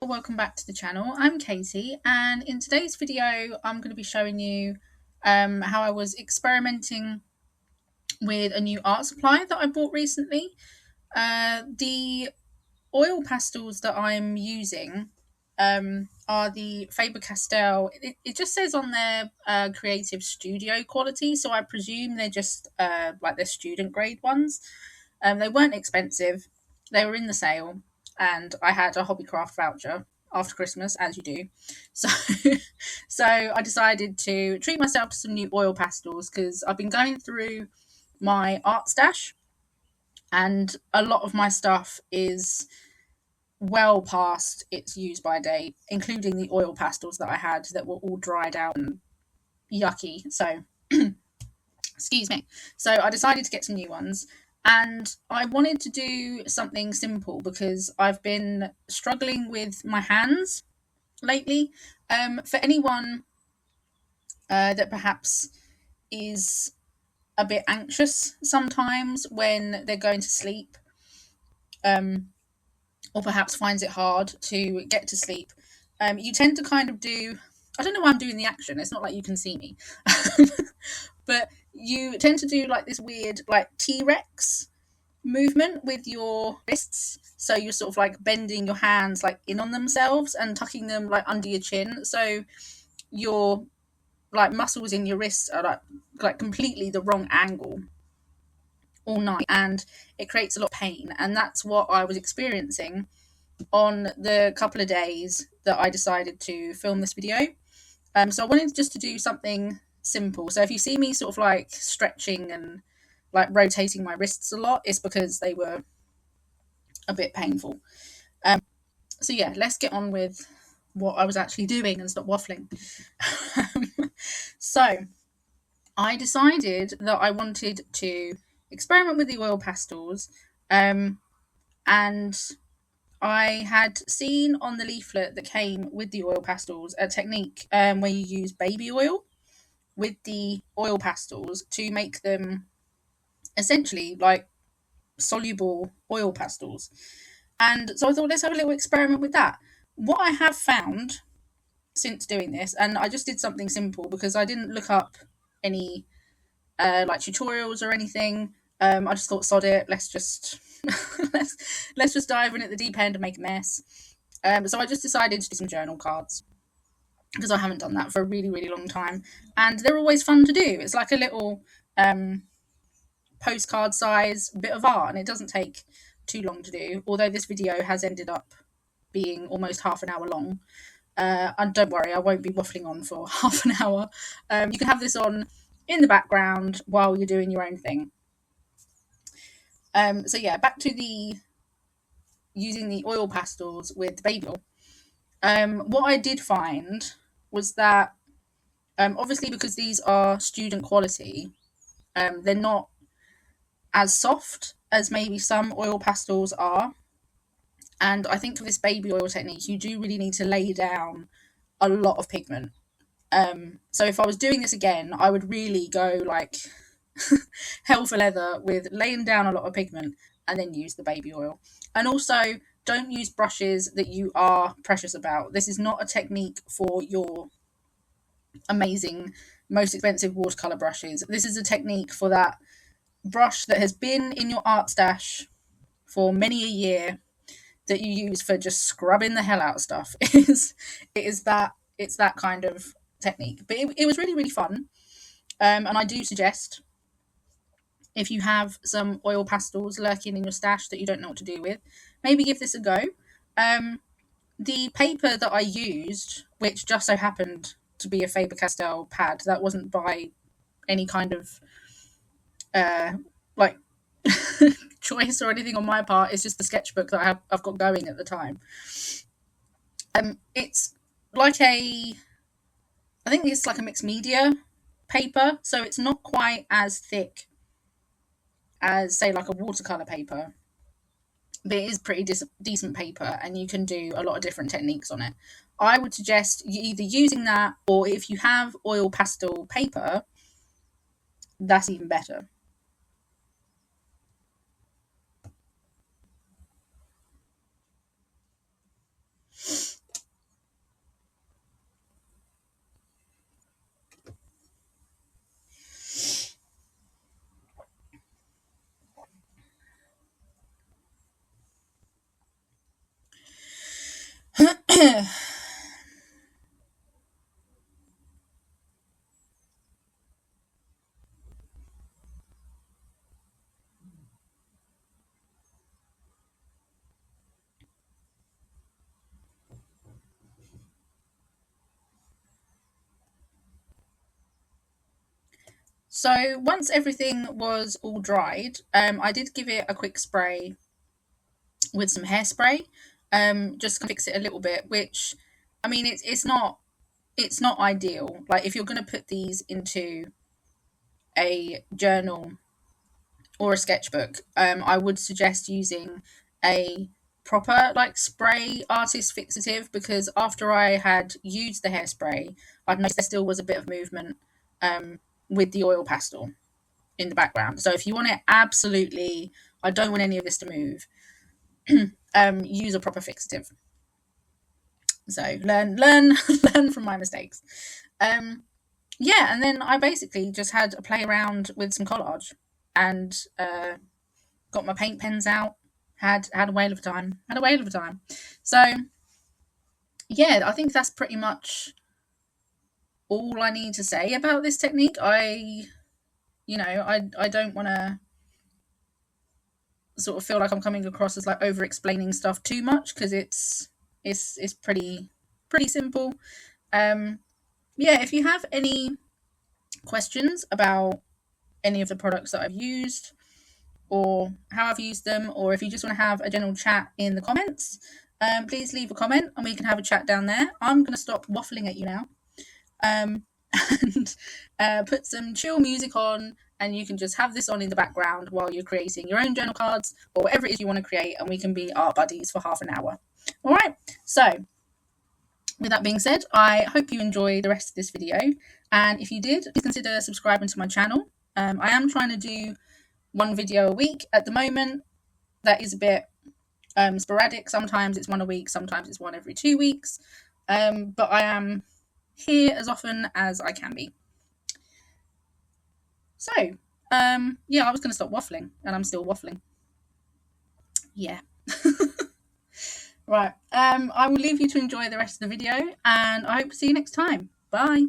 welcome back to the channel. I'm Katie, and in today's video I'm going to be showing you how I was experimenting with a new art supply that I bought recently. The oil pastels that I'm using are the Faber-Castell. It just says on their creative studio quality, so I presume they're just like their student grade ones. They weren't expensive, they were in the sale, and I had a Hobbycraft voucher after Christmas, as you do. So, so I decided to treat myself to some new oil pastels because I've been going through my art stash, and a lot of my stuff is well past its use by date, including the oil pastels that I had that were all dried out and yucky. So, excuse me. So I decided to get some new ones. And I wanted to do something simple because I've been struggling with my hands lately. For anyone that perhaps is a bit anxious sometimes when they're going to sleep, or perhaps finds it hard to get to sleep, you tend to kind of do. I don't know why I'm doing the action. It's not like you can see me, but you tend to do like this weird, like T-Rex movement with your wrists. So you're sort of like bending your hands like in on themselves and tucking them like under your chin. So your like muscles in your wrists are like completely the wrong angle all night, and it creates a lot of pain. And that's what I was experiencing on the couple of days that I decided to film this video. So I wanted just to do something simple. So if you see me sort of like stretching and like rotating my wrists a lot, it's because they were a bit painful. So yeah, let's get on with what I was actually doing and stop waffling. So I decided that I wanted to experiment with the oil pastels, and I had seen on the leaflet that came with the oil pastels a technique where you use baby oil with the oil pastels to make them essentially like soluble oil pastels. And so I thought, let's have a little experiment with that. What I have found since doing this, and I just did something simple because I didn't look up any like tutorials or anything. I just thought, sod it, let's just let's just dive in at the deep end and make a mess. So I just decided to do some journal cards because I haven't done that for a really, really long time, and they're always fun to do. It's like a little postcard size bit of art, and it doesn't take too long to do. Although this video has ended up being almost half an hour long. And don't worry, I won't be waffling on for half an hour. You can have this on in the background while you're doing your own thing. So yeah, back to the using the oil pastels with baby oil. What I did find was that obviously because these are student quality, they're not as soft as maybe some oil pastels are. And I think for this baby oil technique, you do really need to lay down a lot of pigment. So if I was doing this again, I would really go like hell for leather with laying down a lot of pigment and then use the baby oil. And also, don't use brushes that you are precious about. This is not a technique for your amazing, most expensive watercolor brushes. This is a technique for that brush that has been in your art stash for many a year that you use for just scrubbing the hell out of stuff. It's that kind of technique. But it was really, really fun. And I do suggest, if you have some oil pastels lurking in your stash that you don't know what to do with, maybe give this a go. The paper that I used, which just so happened to be a Faber-Castell pad, that wasn't by any kind of like choice or anything on my part. It's just the sketchbook that I've got going at the time. It's like I think it's like a mixed media paper, so it's not quite as thick as say like a watercolor paper, but it is pretty decent paper, and you can do a lot of different techniques on it. I would suggest you either using that, or if you have oil pastel paper, that's even better. So once everything was all dried, I did give it a quick spray with some hairspray, just to fix it a little bit. Which, I mean, it's not ideal. Like if you're going to put these into a journal or a sketchbook, I would suggest using a proper like spray artist fixative, because after I had used the hairspray, I'd noticed there still was a bit of movement with the oil pastel in the background. So if you want it absolutely, I don't want any of this to move, use a proper fixative. So learn learn from my mistakes. Um, yeah, and then I basically just had a play around with some collage, and got my paint pens out. Had a whale of a time. Had a whale of a time. So yeah, I think that's pretty much all I need to say about this technique. I don't want to sort of feel like I'm coming across as like over explaining stuff too much, because it's pretty simple. Um, yeah, if you have any questions about any of the products that I've used or how I've used them, or if you just want to have a general chat in the comments, please leave a comment and we can have a chat down there. I'm going to stop waffling at you now, um, and put some chill music on, and you can just have this on in the background while you're creating your own journal cards or whatever it is you want to create, and we can be art buddies for half an hour. All right, so with that being said, I hope you enjoy the rest of this video, and if you did, please consider subscribing to my channel. I am trying to do one video a week at the moment. That is a bit sporadic. Sometimes it's one a week, sometimes it's one every 2 weeks, but I am here as often as I can be. So yeah, I was going to stop waffling and I'm still waffling. Yeah. Right, I will leave you to enjoy the rest of the video, and I hope to see you next time. Bye.